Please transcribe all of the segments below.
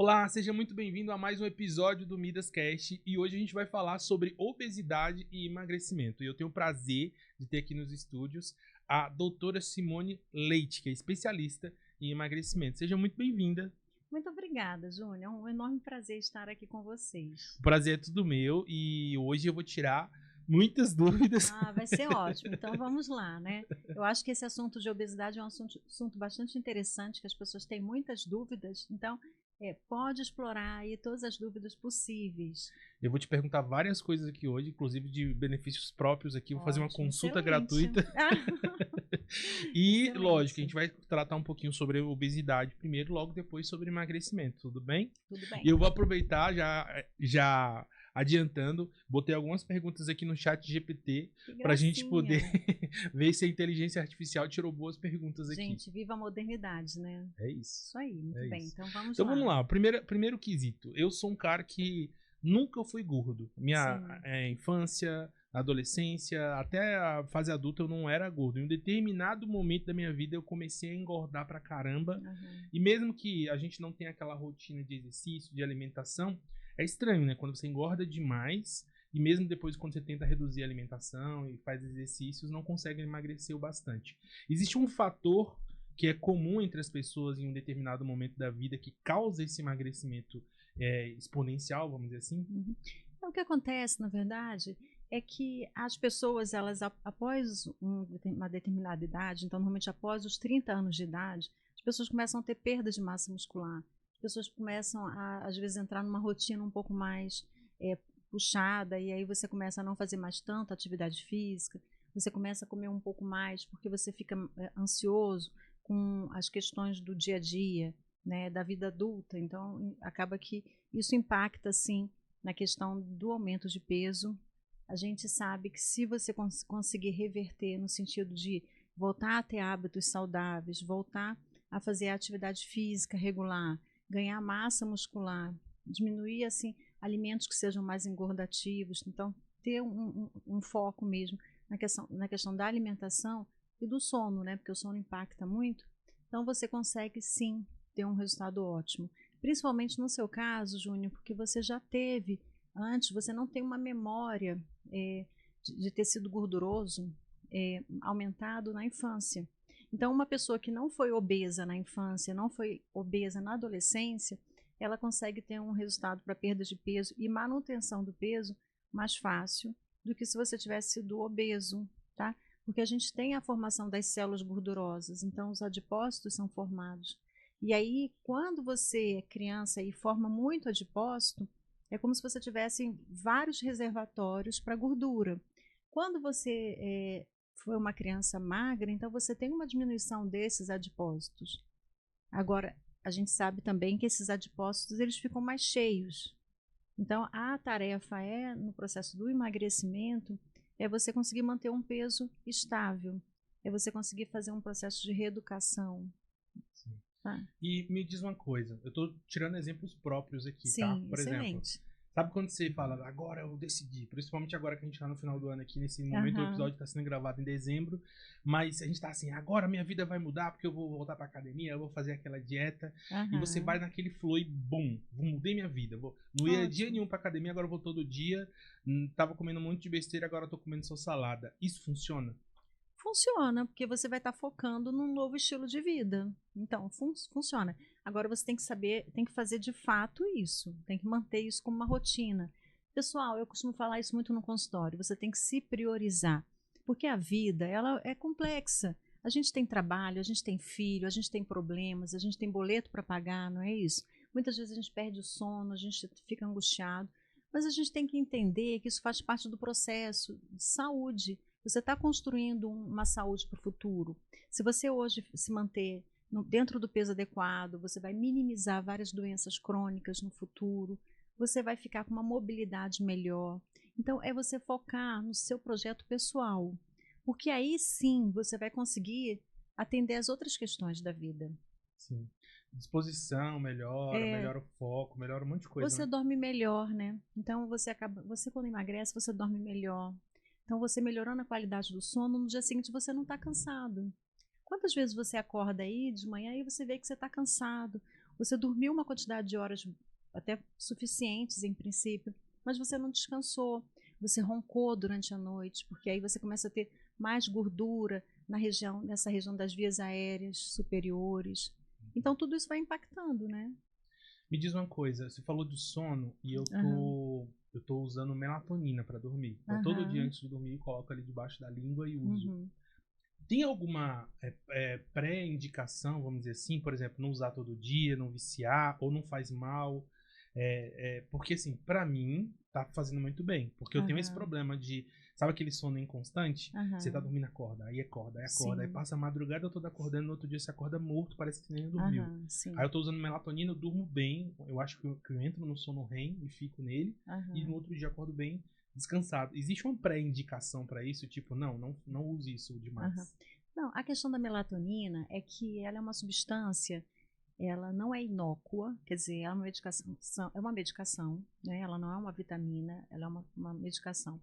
Olá, seja muito bem-vindo a mais um episódio do MidasCast e hoje a gente vai falar sobre obesidade e emagrecimento. E eu tenho o prazer de ter aqui nos estúdios a doutora Simone Leite, que é especialista em emagrecimento. Seja muito bem-vinda. Muito obrigada, Júnior. É um enorme prazer estar aqui com vocês. O prazer é tudo meu e hoje eu vou tirar muitas dúvidas. Vai ser ótimo. Então vamos lá, né? Eu acho que esse assunto de obesidade é um assunto bastante interessante, que as pessoas têm muitas dúvidas. Então, pode explorar aí todas as dúvidas possíveis. Eu vou te perguntar várias coisas aqui hoje, inclusive de benefícios próprios aqui. Vou fazer uma consulta excelente. gratuita. E, Excelente. lógico, a gente vai tratar um pouquinho sobre obesidade primeiro, logo depois sobre emagrecimento, tudo bem? Tudo bem. E eu vou aproveitar, já adiantando, botei algumas perguntas aqui no chat GPT pra gente poder ver se a inteligência artificial tirou boas perguntas aqui. Gente, viva a modernidade, né? É isso. Isso aí, muito bem. Isso. Então vamos Então lá. vamos lá, primeiro quesito. Eu sou um cara que nunca fui gordo. Minha infância, adolescência, até a fase adulta eu não era gordo. Em um determinado momento da minha vida eu comecei a engordar pra caramba. E mesmo que a gente não tenha aquela rotina de exercício, de alimentação, é estranho, né? Quando você engorda demais e mesmo depois quando você tenta reduzir a alimentação e faz exercícios, não consegue emagrecer o bastante. Existe um fator que é comum entre as pessoas em um determinado momento da vida que causa esse emagrecimento exponencial, vamos dizer assim? Então, o que acontece, na verdade, é que as pessoas, elas após uma determinada idade, então normalmente após os 30 anos de idade, as pessoas começam a ter perda de massa muscular. As pessoas começam a, às vezes, entrar numa rotina um pouco mais puxada, e aí você começa a não fazer mais tanta atividade física, você começa a comer um pouco mais porque você fica ansioso com as questões do dia a dia, né, da vida adulta. Então, acaba que isso impacta, sim, na questão do aumento de peso. A gente sabe que se você conseguir reverter no sentido de voltar a ter hábitos saudáveis, voltar a fazer atividade física regular, ganhar massa muscular, diminuir assim alimentos que sejam mais engordativos, então ter um foco mesmo na questão da alimentação e do sono, né? Porque o sono impacta muito. Então você consegue sim ter um resultado ótimo. Principalmente no seu caso, Júnior, porque você já teve antes, você não tem uma memória de ter sido gorduroso aumentado na infância. Então, uma pessoa que não foi obesa na infância, não foi obesa na adolescência, ela consegue ter um resultado para perda de peso e manutenção do peso mais fácil do que se você tivesse sido obeso, tá? Porque a gente tem a formação das células gordurosas, então os adipócitos são formados. E aí, quando você é criança e forma muito adipócito, é como se você tivesse vários reservatórios para gordura. Quando você foi uma criança magra, então você tem uma diminuição desses adipócitos. Agora, a gente sabe também que esses adipócitos eles ficam mais cheios. Então, a tarefa no processo do emagrecimento, é você conseguir manter um peso estável, é você conseguir fazer um processo de reeducação. Sim. Tá? E me diz uma coisa, eu tô tirando exemplos próprios aqui, Sim, tá? Por excelente. exemplo, sabe quando você fala, agora eu decidi, principalmente agora que a gente tá no final do ano aqui, nesse momento o episódio tá sendo gravado em dezembro, mas a gente tá assim, agora minha vida vai mudar porque eu vou voltar pra academia, eu vou fazer aquela dieta, e você vai naquele flow e bum, mudei minha vida, não ia dia nenhum pra academia, agora eu vou todo dia, tava comendo um monte de besteira, agora eu tô comendo só salada. Isso funciona? Funciona, porque você vai estar focando num novo estilo de vida. Então, funciona. Agora você tem que saber, tem que fazer de fato isso, tem que manter isso como uma rotina. Pessoal, eu costumo falar isso muito no consultório, você tem que se priorizar, porque a vida, ela é complexa. A gente tem trabalho, a gente tem filho, a gente tem problemas, a gente tem boleto para pagar, não é isso? Muitas vezes a gente perde o sono, a gente fica angustiado, mas a gente tem que entender que isso faz parte do processo de saúde. Você está construindo uma saúde para o futuro. Se você hoje se manter dentro do peso adequado, você vai minimizar várias doenças crônicas no futuro, você vai ficar com uma mobilidade melhor. Então, é você focar no seu projeto pessoal, porque aí sim você vai conseguir atender as outras questões da vida. Sim. Disposição melhora o foco, melhora um monte de coisa. Você dorme melhor, né? Então, você quando emagrece, você dorme melhor. Então, você melhorando a qualidade do sono, no dia seguinte você não está cansado. Quantas vezes você acorda aí de manhã e você vê que você está cansado? Você dormiu uma quantidade de horas até suficientes, em princípio, mas você não descansou, você roncou durante a noite, porque aí você começa a ter mais gordura nessa região das vias aéreas superiores. Então, tudo isso vai impactando, né? Me diz uma coisa, você falou do sono e eu tô usando melatonina para dormir. Então, todo dia antes de dormir, eu coloco ali debaixo da língua e uso. Tem alguma pré-indicação, vamos dizer assim, por exemplo, não usar todo dia, não viciar, ou não faz mal? Porque, assim, pra mim, tá fazendo muito bem. Porque eu tenho esse problema de, sabe aquele sono inconstante? Você tá dormindo, acorda, aí acorda, aí passa a madrugada toda acordando, no outro dia você acorda morto, parece que nem dormiu. Aí eu tô usando melatonina, eu durmo bem, eu acho que eu entro no sono REM e fico nele, e no outro dia acordo bem descansado. Existe uma pré-indicação pra isso? Tipo, não use isso demais. Não, a questão da melatonina é que ela é uma substância, ela não é inócua, quer dizer, é uma medicação, né? Ela não é uma vitamina, ela é uma medicação.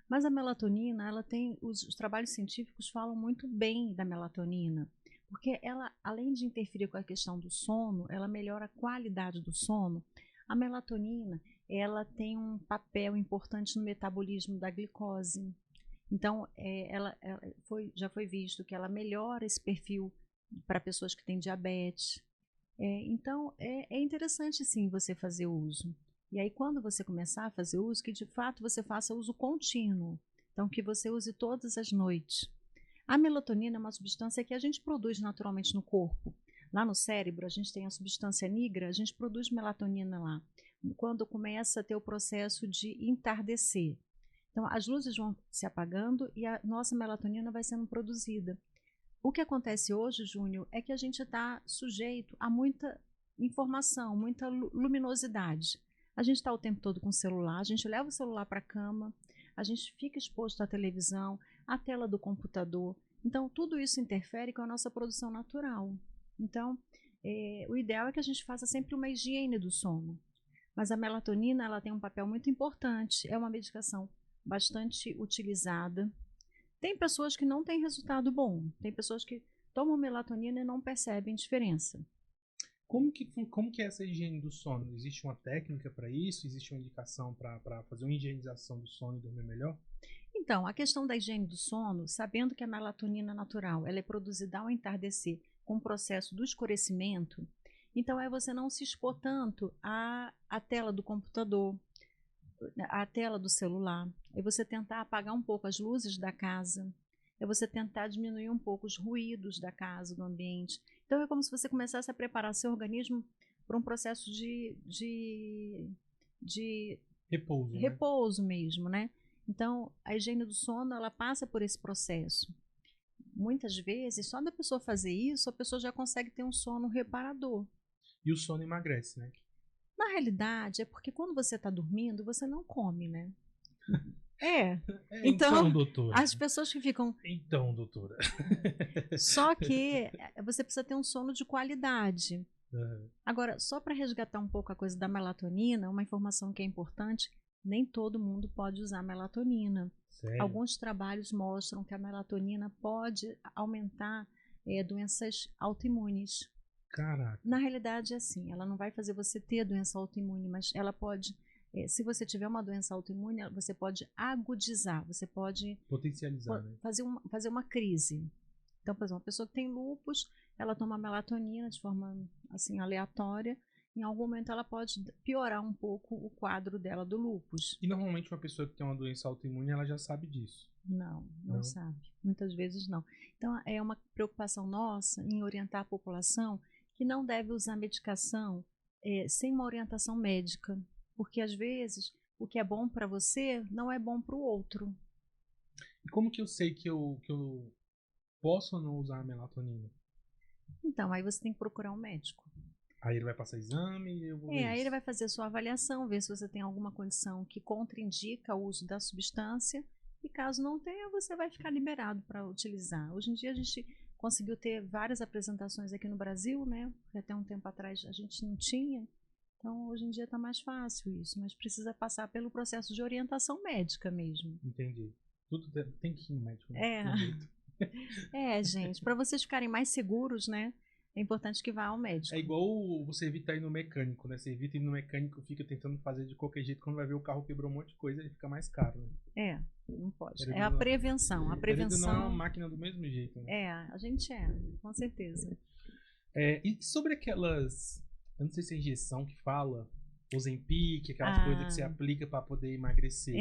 Mas a melatonina, ela tem, os trabalhos científicos falam muito bem da melatonina, porque ela, além de interferir com a questão do sono, ela melhora a qualidade do sono. A melatonina, ela tem um papel importante no metabolismo da glicose. Então, já foi visto que ela melhora esse perfil para pessoas que têm diabetes. Então, é interessante sim você fazer uso. E aí, quando você começar a fazer uso, que de fato você faça uso contínuo. Então, que você use todas as noites. A melatonina é uma substância que a gente produz naturalmente no corpo. Lá no cérebro, a gente tem a substância nigra, a gente produz melatonina lá. Quando começa a ter o processo de entardecer. Então, as luzes vão se apagando e a nossa melatonina vai sendo produzida. O que acontece hoje, Júnior, é que a gente está sujeito a muita informação, muita luminosidade. A gente está o tempo todo com o celular, a gente leva o celular para a cama, a gente fica exposto à televisão, à tela do computador. Então, tudo isso interfere com a nossa produção natural. Então, o ideal é que a gente faça sempre uma higiene do sono. Mas a melatonina ela tem um papel muito importante, é uma medicação bastante utilizada. Tem pessoas que não têm resultado bom, tem pessoas que tomam melatonina e não percebem diferença. Como que é essa higiene do sono? Existe uma técnica para isso? Existe uma indicação para fazer uma higienização do sono e dormir melhor? Então, a questão da higiene do sono, sabendo que a melatonina natural ela é produzida ao entardecer com o processo do escurecimento, então é você não se expor tanto à tela do computador, à tela do celular, é você tentar apagar um pouco as luzes da casa, é você tentar diminuir um pouco os ruídos da casa, do ambiente. Então é como se você começasse a preparar seu organismo para um processo de repouso mesmo, né? Então a higiene do sono ela passa por esse processo. Muitas vezes, só da pessoa fazer isso, a pessoa já consegue ter um sono reparador. E o sono emagrece, né? Na realidade, é porque quando você está dormindo, você não come, né? Então, doutora. As pessoas que ficam... Então, doutora. Só que você precisa ter um sono de qualidade. Agora, só para resgatar um pouco a coisa da melatonina, uma informação que é importante, nem todo mundo pode usar melatonina. Sério? Alguns trabalhos mostram que a melatonina pode aumentar doenças autoimunes. Caraca. Na realidade, é assim, ela não vai fazer você ter doença autoimune, mas ela pode, se você tiver uma doença autoimune, você pode agudizar, você pode potencializar, né? fazer uma crise. Então, por exemplo, uma pessoa que tem lúpus, ela toma melatonina de forma assim aleatória, em algum momento ela pode piorar um pouco o quadro dela do lúpus. E normalmente uma pessoa que tem uma doença autoimune, ela já sabe disso. Não sabe. Muitas vezes não. Então, é uma preocupação nossa em orientar a população que não deve usar medicação sem uma orientação médica, porque às vezes o que é bom para você não é bom para o outro. E como que eu sei que eu posso ou não usar a melatonina? Então, aí você tem que procurar um médico. Aí ele vai passar exame e eu vou ver aí isso. ele vai fazer a sua avaliação, ver se você tem alguma condição que contraindica o uso da substância, e caso não tenha, você vai ficar liberado para utilizar. Hoje em dia a gente conseguiu ter várias apresentações aqui no Brasil, né? Até um tempo atrás a gente não tinha. Então, hoje em dia está mais fácil isso, mas precisa passar pelo processo de orientação médica mesmo. Entendi. Tudo tem que ir no médico. Gente, para vocês ficarem mais seguros, né? é importante que vá ao médico. É igual você evita ir no mecânico, né? Você evita ir no mecânico, fica tentando fazer de qualquer jeito, quando vai ver o carro quebrou um monte de coisa, ele fica mais caro, né? Não pode. Querendo É a não- prevenção. A Querendo não é uma prevenção. máquina do mesmo jeito, né? A gente com certeza. E sobre aquelas, eu não sei se é injeção que fala, Ozempic, aquelas coisas que você aplica pra poder emagrecer.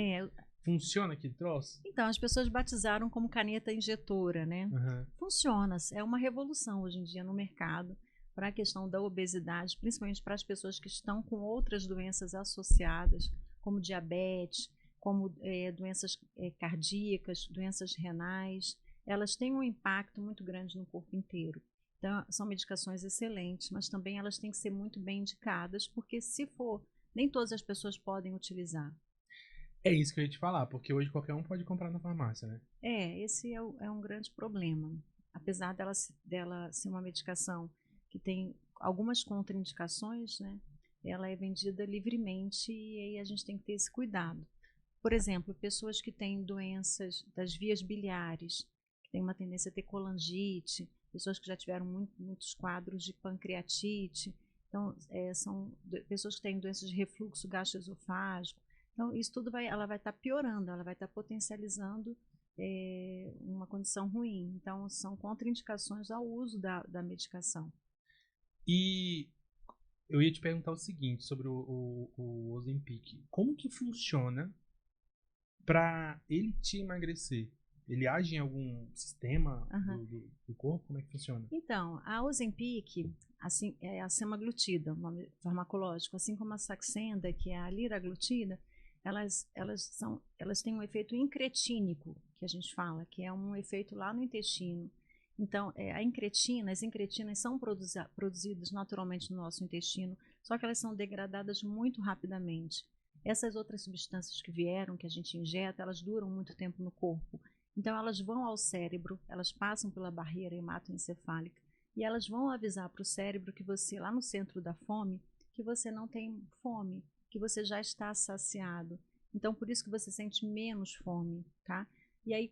Funciona aquele troço? Então, as pessoas batizaram como caneta injetora, né? Uhum. Funciona. É uma revolução hoje em dia no mercado para a questão da obesidade, principalmente para as pessoas que estão com outras doenças associadas, como diabetes, como doenças cardíacas, doenças renais. Elas têm um impacto muito grande no corpo inteiro. Então, são medicações excelentes, mas também elas têm que ser muito bem indicadas, porque se for, nem todas as pessoas podem utilizar. É isso que eu ia te falar, porque hoje qualquer um pode comprar na farmácia, né? Esse é um grande problema. Apesar dela ser uma medicação que tem algumas contraindicações, né? Ela é vendida livremente e aí a gente tem que ter esse cuidado. Por exemplo, pessoas que têm doenças das vias biliares, que têm uma tendência a ter colangite, pessoas que já tiveram muitos quadros de pancreatite, então são pessoas que têm doenças de refluxo gastroesofágico. Então, isso tudo ela vai estar piorando, ela vai estar potencializando uma condição ruim. Então, são contraindicações ao uso da medicação. E eu ia te perguntar o seguinte sobre o Ozempic. Como que funciona para ele te emagrecer? Ele age em algum sistema do corpo? Como é que funciona? Então, a Ozempic, assim, é a semaglutida, o nome farmacológico, assim como a Saxenda, que é a liraglutida, elas têm um efeito incretínico, que a gente fala, que é um efeito lá no intestino. Então, as incretinas são produzidas naturalmente no nosso intestino, só que elas são degradadas muito rapidamente. Essas outras substâncias que vieram, que a gente injeta, elas duram muito tempo no corpo. Então, elas vão ao cérebro, elas passam pela barreira hematoencefálica e elas vão avisar para o cérebro que você, lá no centro da fome, que você não tem fome, que você já está saciado. Então, por isso que você sente menos fome, tá? E aí,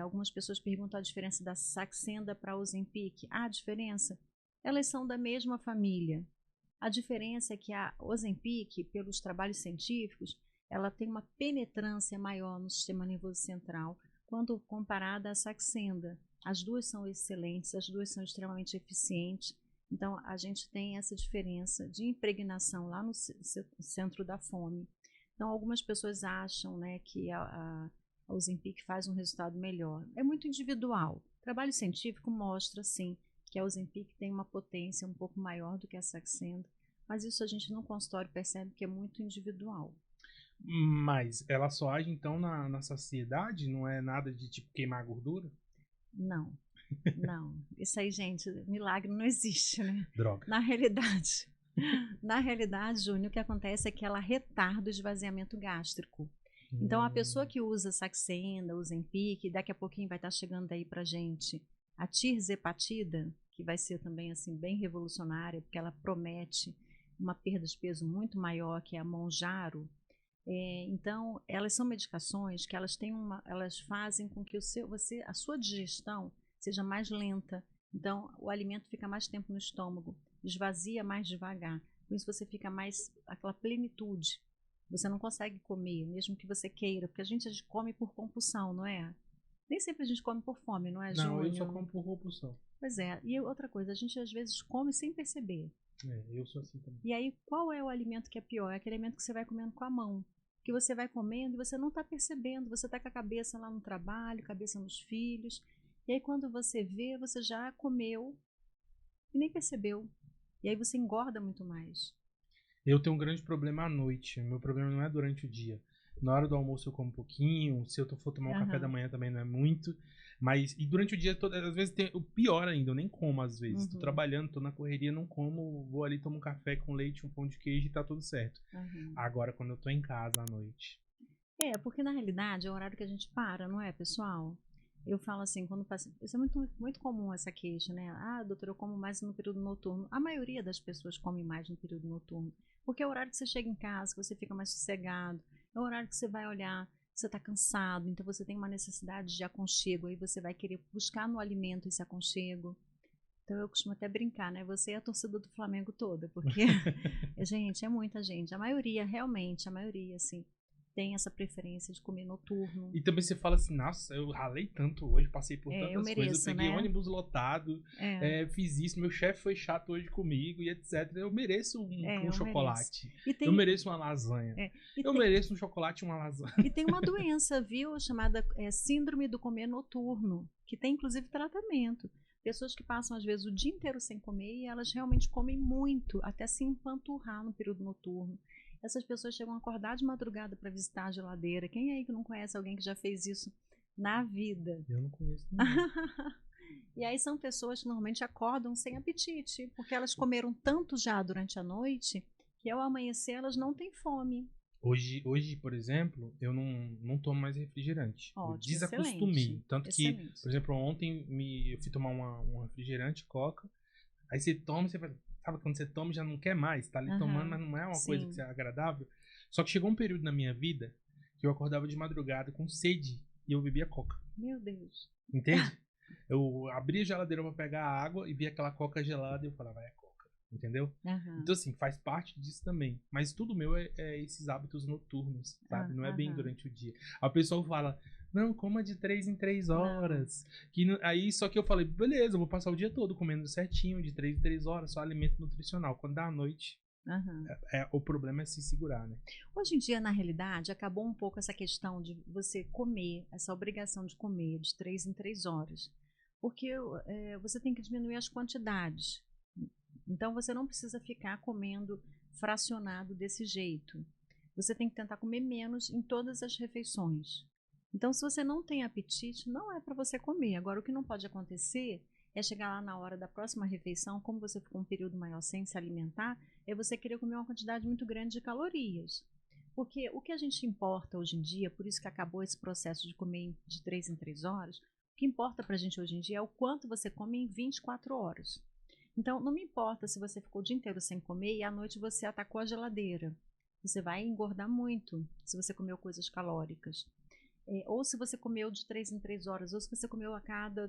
algumas pessoas perguntam a diferença da Saxenda para a Ozempic. A diferença? Elas são da mesma família. A diferença é que a Ozempic, pelos trabalhos científicos, ela tem uma penetrância maior no sistema nervoso central quando comparada à Saxenda. As duas são excelentes, as duas são extremamente eficientes. Então, a gente tem essa diferença de impregnação lá no centro da fome. Então, algumas pessoas acham, né, que a Ozempic faz um resultado melhor. É muito individual. O trabalho científico mostra, sim, que a Ozempic tem uma potência um pouco maior do que a Saxenda, mas isso a gente no consultório percebe que é muito individual. Mas ela só age, então, na saciedade? Não é nada de, tipo, queimar a gordura? Não. Não, isso aí, gente, milagre não existe, né? Droga. Na realidade, Júnior, o que acontece é que ela retarda o esvaziamento gástrico. Então, a pessoa que usa Saxenda, Ozempic, daqui a pouquinho vai estar chegando aí pra gente a tirzepatida, que vai ser também, assim, bem revolucionária, porque ela promete uma perda de peso muito maior, que é a Mounjaro. Então, elas são medicações que elas fazem com que a sua digestão seja mais lenta. Então, o alimento fica mais tempo no estômago, esvazia mais devagar. Com isso, você fica mais aquela plenitude. Você não consegue comer, mesmo que você queira, porque a gente come por compulsão, não é? Nem sempre a gente come por fome, não é, Júnior? Não, eu só como por compulsão. Pois é. E outra coisa, a gente às vezes come sem perceber. Eu sou assim também. E aí, qual é o alimento que é pior? É aquele alimento que você vai comendo com a mão. Que você vai comendo e você não está percebendo. Você está com a cabeça lá no trabalho, cabeça nos filhos. E aí, quando você vê, você já comeu e nem percebeu. E aí você engorda muito mais. Eu tenho um grande problema à noite. Meu problema não é durante o dia. Na hora do almoço eu como um pouquinho. Se eu for tomar um café da manhã também não é muito. Mas, e durante o dia, às vezes tem o pior ainda, eu nem como às vezes. Tô trabalhando, tô na correria, não como. Vou ali, tomo um café com leite, um pão de queijo e tá tudo certo. Agora, quando eu tô em casa à noite. Porque na realidade é o horário que a gente para, não é, pessoal? Eu falo assim, quando passa. Isso é muito, muito comum essa queixa, né? Ah, doutora, eu como mais no período noturno. A maioria das pessoas come mais no período noturno. Porque é o horário que você chega em casa, que você fica mais sossegado. É o horário que você vai olhar, você está cansado, então você tem uma necessidade de aconchego. Aí você vai querer buscar no alimento esse aconchego. Então eu costumo até brincar, né? Você é a torcida do Flamengo toda, porque, gente, é muita gente. A maioria, realmente, a maioria, assim, tem essa preferência de comer noturno. E também você fala assim, nossa, eu ralei tanto hoje, passei por Eu tantas mereço, coisas, eu peguei né? ônibus lotado, fiz isso, meu chefe foi chato hoje comigo e etc. Eu mereço um chocolate. Eu mereço uma lasanha. Eu mereço um chocolate e uma lasanha. E tem uma doença, viu, chamada síndrome do comer noturno, que tem inclusive tratamento. Pessoas que passam, às vezes, o dia inteiro sem comer e elas realmente comem muito, até se empanturrar no período noturno. Essas pessoas chegam a acordar de madrugada para visitar a geladeira. Quem aí que não conhece alguém que já fez isso na vida? Eu não conheço ninguém. E aí são pessoas que normalmente acordam sem apetite, porque elas comeram tanto já durante a noite que ao amanhecer elas não têm fome. Hoje, por exemplo, eu não tomo mais refrigerante. Ótimo, eu desacostumei. Excelente, Tanto excelente. que, por exemplo, ontem eu fui tomar um refrigerante, Coca. Aí você toma, você sabe quando você toma já não quer mais, tá ali tomando, mas não é uma coisa que é agradável. Só que chegou um período na minha vida que eu acordava de madrugada com sede e eu bebia Coca. Meu Deus. Entende? Eu abria a geladeira pra pegar a água e via aquela Coca gelada e eu falava, é Coca. Entendeu? Então, assim, faz parte disso também. Mas tudo meu é esses hábitos noturnos, sabe? Não é bem durante o dia. Aí o pessoal fala, não, coma de 3 em 3 horas. Aí, só que eu falei, beleza, eu vou passar o dia todo comendo certinho, de 3 em 3 horas, só alimento nutricional. Quando dá a noite, o problema é se segurar, né? Hoje em dia, na realidade, acabou um pouco essa questão de você comer, essa obrigação de comer de 3 em 3 horas. Porque você tem que diminuir as quantidades. Então, você não precisa ficar comendo fracionado desse jeito. Você tem que tentar comer menos em todas as refeições. Então, se você não tem apetite, não é para você comer. Agora, o que não pode acontecer é chegar lá na hora da próxima refeição, como você ficou um período maior sem se alimentar, é você querer comer uma quantidade muito grande de calorias. Porque o que a gente importa hoje em dia, por isso que acabou esse processo de comer de 3 em 3 horas, o que importa para a gente hoje em dia é o quanto você come em 24 horas. Então, não me importa se você ficou o dia inteiro sem comer e à noite você atacou a geladeira. Você vai engordar muito se você comeu coisas calóricas. Ou se você comeu de 3 em 3 horas, ou se você comeu a cada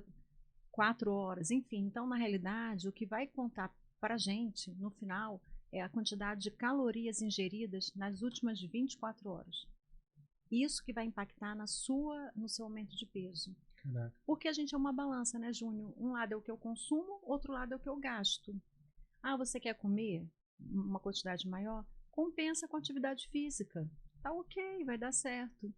4 horas. Enfim, então, na realidade, o que vai contar para a gente, no final, é a quantidade de calorias ingeridas nas últimas 24 horas. Isso que vai impactar no seu aumento de peso. Caraca. Porque a gente é uma balança, né, Júnior? Um lado é o que eu consumo, outro lado é o que eu gasto. Ah, você quer comer uma quantidade maior? Compensa com atividade física. Tá ok, vai dar certo.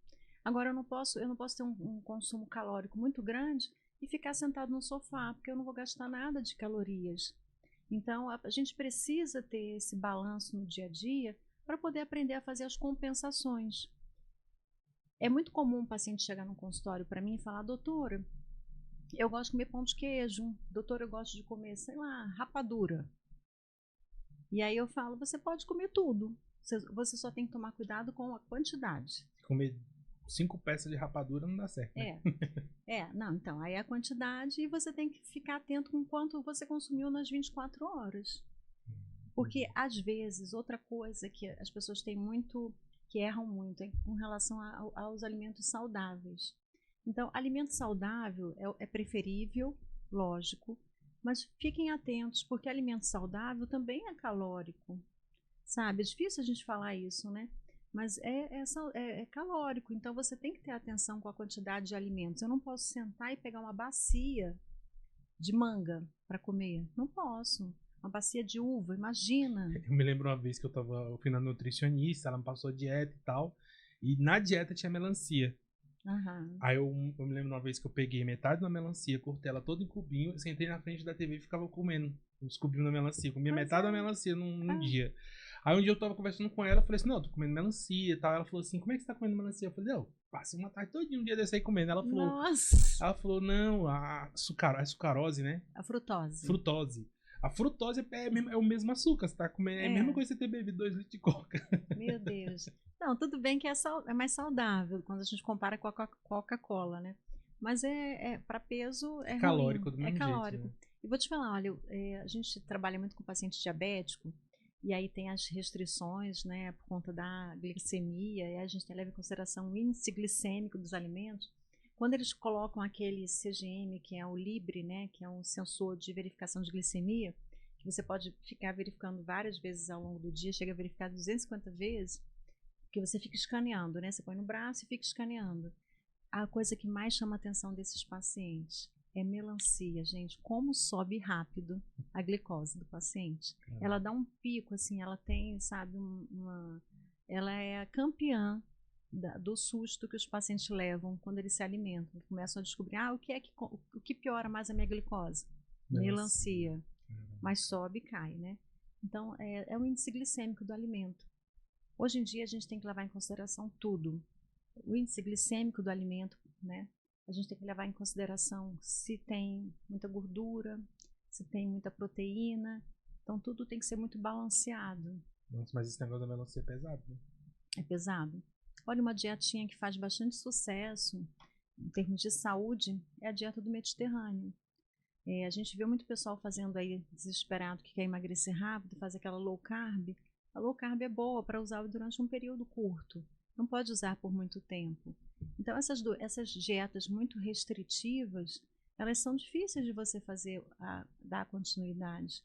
Agora, eu não posso ter um consumo calórico muito grande e ficar sentado no sofá, porque eu não vou gastar nada de calorias. Então, a gente precisa ter esse balanço no dia a dia para poder aprender a fazer as compensações. É muito comum um paciente chegar no consultório para mim e falar, doutora, eu gosto de comer pão de queijo, doutora, eu gosto de comer, sei lá, rapadura. E aí eu falo, você pode comer tudo, você só tem que tomar cuidado com a quantidade. Comer 5 peças de rapadura não dá certo, né? Não, então, aí é a quantidade e você tem que ficar atento com quanto você consumiu nas 24 horas. Porque, às vezes, outra coisa que as pessoas têm muito, que erram muito, com relação aos alimentos saudáveis. Então, alimento saudável é preferível, lógico, mas fiquem atentos, porque alimento saudável também é calórico, sabe? É difícil a gente falar isso, né? Mas é calórico, então você tem que ter atenção com a quantidade de alimentos. Eu não posso sentar e pegar uma bacia de manga para comer, não posso. Uma bacia de uva, imagina. Eu me lembro uma vez que eu fui na nutricionista, ela me passou dieta e tal, e na dieta tinha melancia. Aí eu me lembro uma vez que eu peguei metade da melancia, cortei ela toda em cubinho, sentei na frente da TV e ficava comendo os cubinhos da melancia. Comia metade da melancia num dia. Aí um dia eu tava conversando com ela, eu falei assim, não, eu tô comendo melancia e tal. Ela falou assim, como é que você tá comendo melancia? Eu falei, não, passei uma tarde todinha um dia desse aí comendo. Ela falou, não, a sucarose, né? A frutose. Frutose. A frutose é o mesmo açúcar, você tá comendo, é a mesma coisa que você ter bebido 2 litros de coca. Meu Deus. Não, tudo bem que é mais saudável quando a gente compara com a Coca-Cola, né? Mas para peso é calórico, ruim. do mesmo calórico. jeito, né? E vou te falar, olha, a gente trabalha muito com paciente diabético, e aí tem as restrições, né, por conta da glicemia, e a gente leva em consideração o índice glicêmico dos alimentos. Quando eles colocam aquele CGM, que é o Libre, né, que é um sensor de verificação de glicemia, que você pode ficar verificando várias vezes ao longo do dia, chega a verificar 250 vezes, porque você fica escaneando, né? Você põe no braço e fica escaneando. A coisa que mais chama a atenção desses pacientes é melancia, gente. Como sobe rápido a glicose do paciente. Ela dá um pico, assim, ela tem, sabe, ela é a campeã do susto que os pacientes levam quando eles se alimentam. Começam a descobrir, o que piora mais a minha glicose? Melancia. Mas sobe e cai, né? Então, é o índice glicêmico do alimento. Hoje em dia, a gente tem que levar em consideração tudo. O índice glicêmico do alimento, né? A gente tem que levar em consideração se tem muita gordura, se tem muita proteína. Então, tudo tem que ser muito balanceado. Nossa, mas esse negócio da melancia é pesado, né? É pesado. Olha, uma dietinha que faz bastante sucesso em termos de saúde é a dieta do Mediterrâneo. A gente vê muito pessoal fazendo aí desesperado que quer emagrecer rápido, faz aquela low carb. A low carb é boa para usar durante um período curto. Não pode usar por muito tempo. Então, essas dietas muito restritivas, elas são difíceis de você fazer, dar continuidade.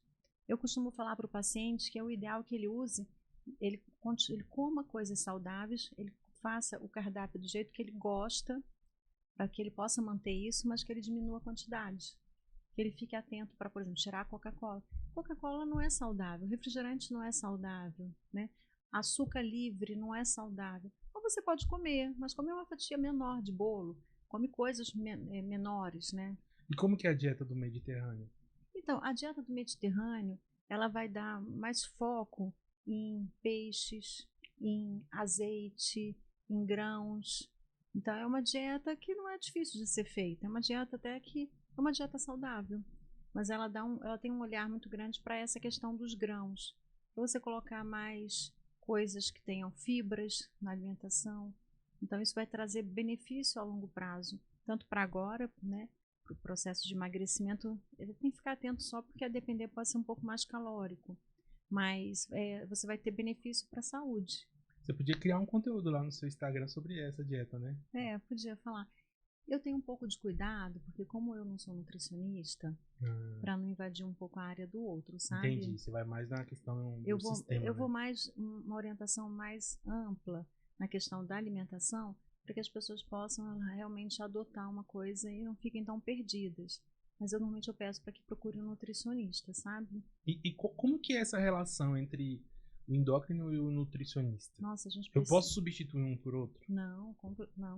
Eu costumo falar para o paciente que é o ideal que ele use, ele coma coisas saudáveis, ele faça o cardápio do jeito que ele gosta, para que ele possa manter isso, mas que ele diminua a quantidade. Que ele fique atento para, por exemplo, tirar a Coca-Cola. Coca-Cola não é saudável, refrigerante não é saudável, né? Açúcar livre não é saudável. Ou você pode comer, mas comer uma fatia menor de bolo, come coisas menores, né? E como que é a dieta do Mediterrâneo? Então, a dieta do Mediterrâneo, ela vai dar mais foco em peixes, em azeite, em grãos. Então, é uma dieta que não é difícil de ser feita. É uma dieta até que é uma dieta saudável, mas ela tem um olhar muito grande para essa questão dos grãos. Para você colocar mais coisas que tenham fibras na alimentação. Então, isso vai trazer benefício a longo prazo, tanto para agora, né? Para o processo de emagrecimento, ele tem que ficar atento só porque a depender pode ser um pouco mais calórico, mas você vai ter benefício para a saúde. Você podia criar um conteúdo lá no seu Instagram sobre essa dieta, né? Podia falar. Eu tenho um pouco de cuidado, porque como eu não sou nutricionista, para não invadir um pouco a área do outro, sabe? Entendi, você vai mais na questão do sistema, eu vou né? mais, uma orientação mais ampla na questão da alimentação, para que as pessoas possam realmente adotar uma coisa e não fiquem tão perdidas. Mas eu normalmente peço para que procure um nutricionista, sabe? E como que é essa relação entre o endócrino e o nutricionista? Nossa, a gente Eu precisa... posso substituir um por outro? Não,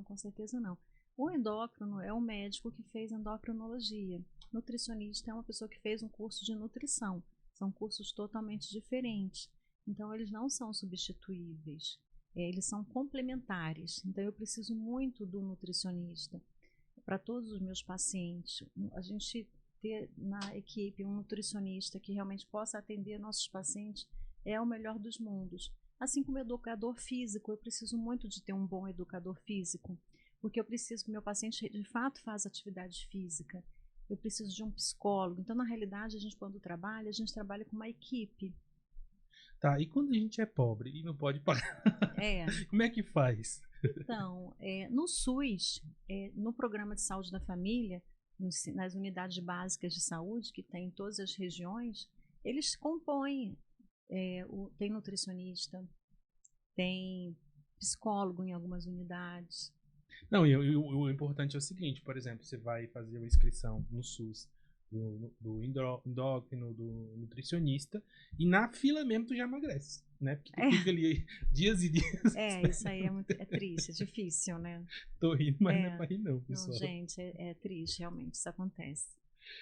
com certeza não. O endócrino é um médico que fez endocrinologia. Nutricionista é uma pessoa que fez um curso de nutrição. São cursos totalmente diferentes. Então, eles não são substituíveis. Eles são complementares. Então, eu preciso muito do nutricionista. Para todos os meus pacientes, a gente ter na equipe um nutricionista que realmente possa atender nossos pacientes é o melhor dos mundos. Assim como educador físico, eu preciso muito de ter um bom educador físico. Porque eu preciso que meu paciente de fato faça atividade física. Eu preciso de um psicólogo. Então, na realidade, a gente quando trabalha, a gente trabalha com uma equipe. Tá, e quando a gente é pobre e não pode pagar? Como é que faz? Então, no SUS, no Programa de Saúde da Família, nas unidades básicas de saúde, que tem em todas as regiões, eles compõem, tem nutricionista, tem psicólogo em algumas unidades. Não, e o importante é o seguinte, por exemplo, você vai fazer uma inscrição no SUS do endócrino, do nutricionista, e na fila mesmo tu já emagrece, né? Porque tu fica ali dias e dias. Isso aí é triste, é difícil, né? Tô rindo, mas não é pra rir não, pessoal. Não, gente, é triste, realmente, isso acontece.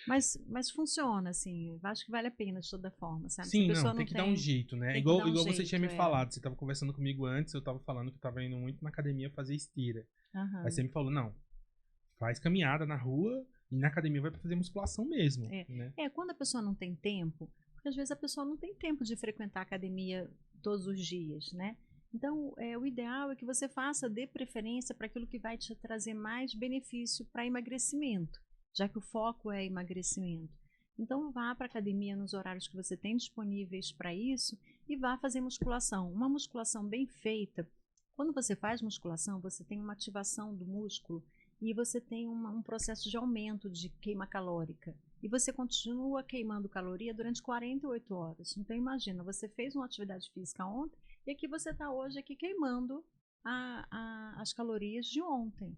Mas funciona, assim, eu acho que vale a pena de toda forma, sabe? Sim, tem que dar um jeito, né? Igual você tinha me falado, você tava conversando comigo antes, eu tava falando que eu tava indo muito na academia fazer esteira. Aí você me falou, não, faz caminhada na rua e na academia vai fazer musculação mesmo. Né? Quando a pessoa não tem tempo, porque às vezes a pessoa não tem tempo de frequentar a academia todos os dias, né? Então, o ideal é que você faça, dê preferência para aquilo que vai te trazer mais benefício para emagrecimento, já que o foco é emagrecimento. Então, vá para a academia nos horários que você tem disponíveis para isso e vá fazer musculação. Uma musculação bem feita. Quando você faz musculação, você tem uma ativação do músculo e você tem um processo de aumento de queima calórica. E você continua queimando caloria durante 48 horas. Então, imagina, você fez uma atividade física ontem e aqui você está hoje aqui queimando as calorias de ontem.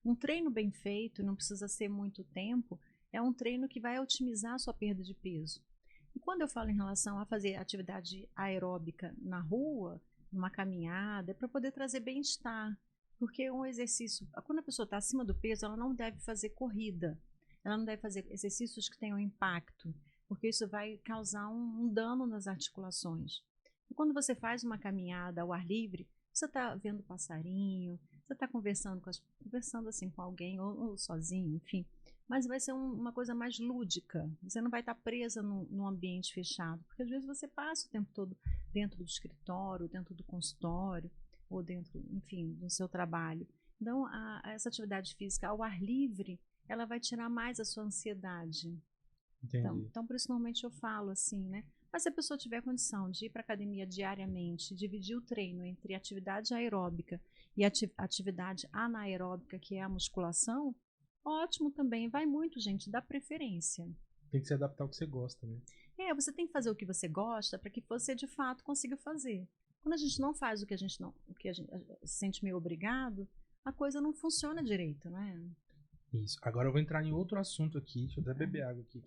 Um treino bem feito, não precisa ser muito tempo, é um treino que vai otimizar a sua perda de peso. E quando eu falo em relação a fazer atividade aeróbica na rua, numa caminhada, é para poder trazer bem-estar. Porque um exercício, quando a pessoa está acima do peso, ela não deve fazer corrida, ela não deve fazer exercícios que tenham impacto, porque isso vai causar um dano nas articulações. E quando você faz uma caminhada ao ar livre, você está vendo passarinho, você está conversando assim com alguém, ou sozinho, enfim. Mas vai ser uma coisa mais lúdica. Você não vai estar presa num ambiente fechado, porque às vezes você passa o tempo todo dentro do escritório, dentro do consultório, ou dentro, enfim, do seu trabalho. Então, essa atividade física ao ar livre, ela vai tirar mais a sua ansiedade. Então, por isso, normalmente eu falo assim, né? Mas se a pessoa tiver condição de ir para a academia diariamente, dividir o treino entre atividade aeróbica e atividade anaeróbica, que é a musculação, ótimo também. Vai muito, gente, dá preferência. Tem que se adaptar ao que você gosta, né? Você tem que fazer o que você gosta para que você, de fato, consiga fazer. Quando a gente não faz o que a gente se sente meio obrigado, a coisa não funciona direito, né? Isso. Agora eu vou entrar em outro assunto aqui. Deixa eu até beber água aqui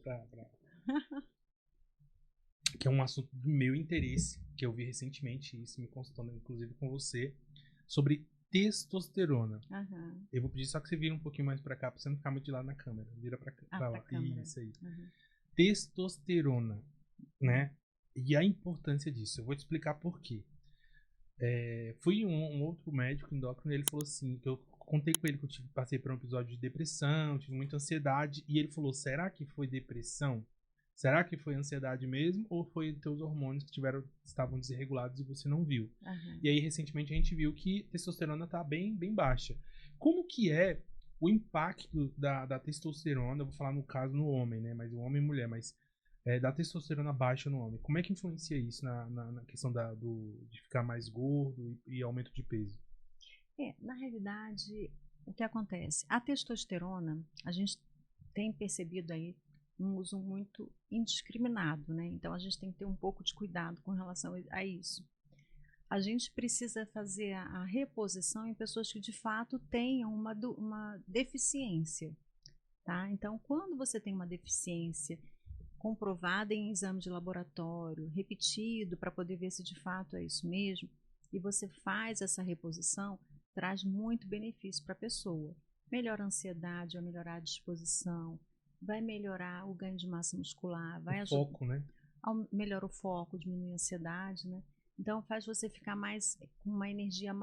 que é um assunto do meu interesse, que eu vi recentemente, isso me consultando inclusive com você, sobre testosterona. Uhum. Eu vou pedir só que você vira um pouquinho mais pra cá, pra você não ficar muito de lado na câmera. Vira pra lá. Câmera. Isso aí. Uhum. Testosterona, né? E a importância disso. Eu vou te explicar por quê. Fui um outro médico endócrino e ele falou assim, que eu contei com ele que eu passei por um episódio de depressão, tive muita ansiedade, e ele falou, será que foi depressão? Será que foi ansiedade mesmo? Ou foi teus hormônios que estavam desregulados e você não viu? Uhum. E aí, recentemente, a gente viu que a testosterona está bem, bem baixa. Como que é o impacto da testosterona? Eu vou falar no caso no homem, né? Mas o homem e mulher, mas da testosterona baixa no homem. Como é que influencia isso na questão de ficar mais gordo e aumento de peso? Na realidade, o que acontece? A testosterona, a gente tem percebido aí um uso muito indiscriminado, né? Então a gente tem que ter um pouco de cuidado com relação a isso. A gente precisa fazer a reposição em pessoas que de fato tenham uma deficiência, tá? Então, quando você tem uma deficiência comprovada em exame de laboratório, repetido para poder ver se de fato é isso mesmo, e você faz essa reposição, traz muito benefício para a pessoa. Melhora a ansiedade, vai melhorar a disposição, vai melhorar o ganho de massa muscular, vai ajudar, foco, né? Melhora o foco, diminui a ansiedade, né? Então faz você ficar com uma energia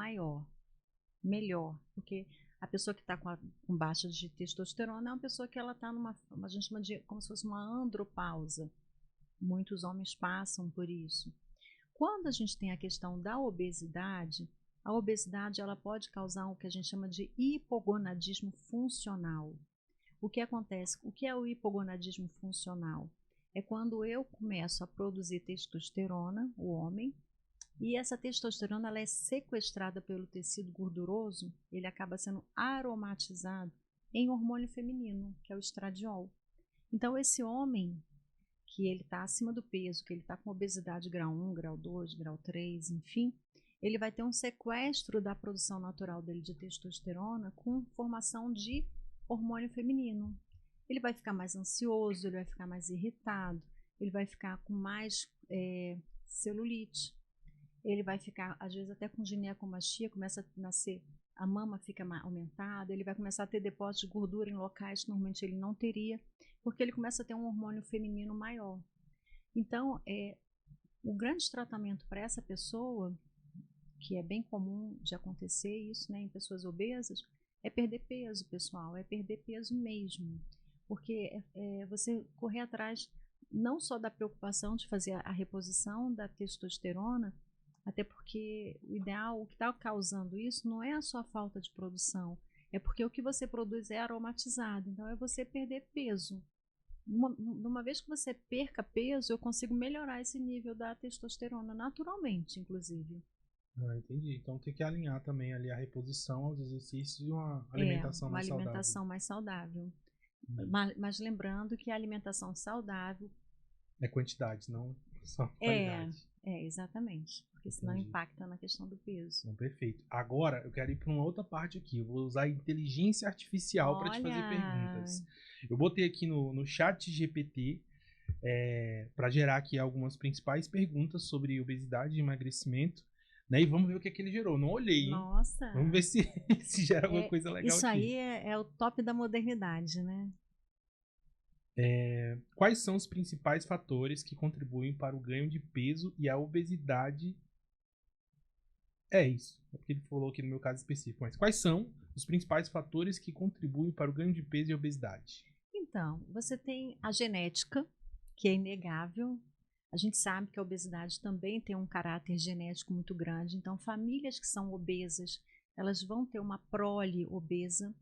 melhor, porque a pessoa que está com baixa de testosterona é uma pessoa que ela está a gente chama de como se fosse uma andropausa. Muitos homens passam por isso. Quando a gente tem a questão da obesidade, a obesidade ela pode causar o que a gente chama de hipogonadismo funcional. O que acontece? O que é o hipogonadismo funcional? É quando eu começo a produzir testosterona, o homem, e essa testosterona ela é sequestrada pelo tecido gorduroso, ele acaba sendo aromatizado em hormônio feminino, que é o estradiol. Então, esse homem que ele está acima do peso, que ele está com obesidade grau 1, grau 2, grau 3, enfim, ele vai ter um sequestro da produção natural dele de testosterona com formação de hormônio feminino. Ele vai ficar mais ansioso, ele vai ficar mais irritado, ele vai ficar com mais celulite, ele vai ficar, às vezes, até com ginecomastia, começa a nascer, a mama fica aumentada, ele vai começar a ter depósitos de gordura em locais que normalmente ele não teria, porque ele começa a ter um hormônio feminino maior. Então, o grande tratamento para essa pessoa, que é bem comum de acontecer isso, né, em pessoas obesas, é perder peso, pessoal, é perder peso mesmo, porque você correr atrás não só da preocupação de fazer a reposição da testosterona, até porque o ideal, o que está causando isso não é a sua falta de produção, é porque o que você produz é aromatizado, então é você perder peso. Uma vez que você perca peso, eu consigo melhorar esse nível da testosterona naturalmente, inclusive. Ah, entendi. Então tem que alinhar também ali a reposição aos exercícios e uma alimentação Uma mais saudável. alimentação mais saudável. Mas lembrando que a alimentação saudável É quantidade, não só qualidade. exatamente. Porque senão impacta na questão do peso. Então, perfeito. Agora eu quero ir para uma outra parte aqui. Eu vou usar a inteligência artificial para te fazer perguntas. Eu botei aqui no chat GPT para gerar aqui algumas principais perguntas sobre obesidade e emagrecimento. Né? E vamos ver o que é que ele gerou. Não olhei, hein? Nossa! Vamos ver se gera alguma coisa legal isso aqui. Isso aí é o top da modernidade, né? Quais são os principais fatores que contribuem para o ganho de peso e a obesidade? É isso. É porque ele falou aqui no meu caso específico. Mas quais são os principais fatores que contribuem para o ganho de peso e obesidade? Então, você tem a genética, que é inegável. A gente sabe que a obesidade também tem um caráter genético muito grande. Então, famílias que são obesas, elas vão ter uma prole obesa.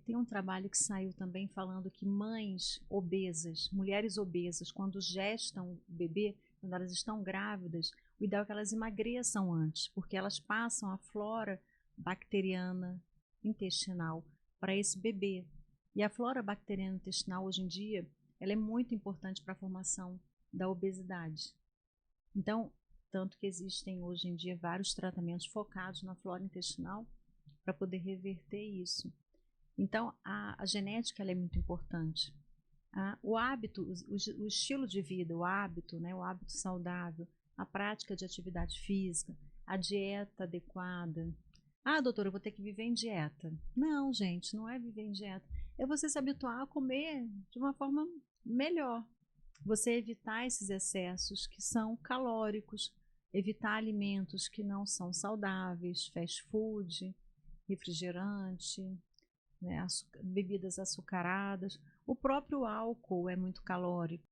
Tem um trabalho que saiu também falando que mães obesas, mulheres obesas, quando gestam o bebê, quando elas estão grávidas, o ideal é que elas emagreçam antes, porque elas passam a flora bacteriana intestinal para esse bebê. E a flora bacteriana intestinal, hoje em dia, ela é muito importante para a formação da obesidade. Então, tanto que existem hoje em dia vários tratamentos focados na flora intestinal para poder reverter isso. Então, a genética ela é muito importante. O hábito, o estilo de vida, o hábito saudável, a prática de atividade física, a dieta adequada. Doutora, eu vou ter que viver em dieta. Não, gente, não é viver em dieta. É você se habituar a comer de uma forma melhor. Você evitar esses excessos que são calóricos, evitar alimentos que não são saudáveis, fast food, refrigerante, né, bebidas açucaradas. O próprio álcool é muito calórico.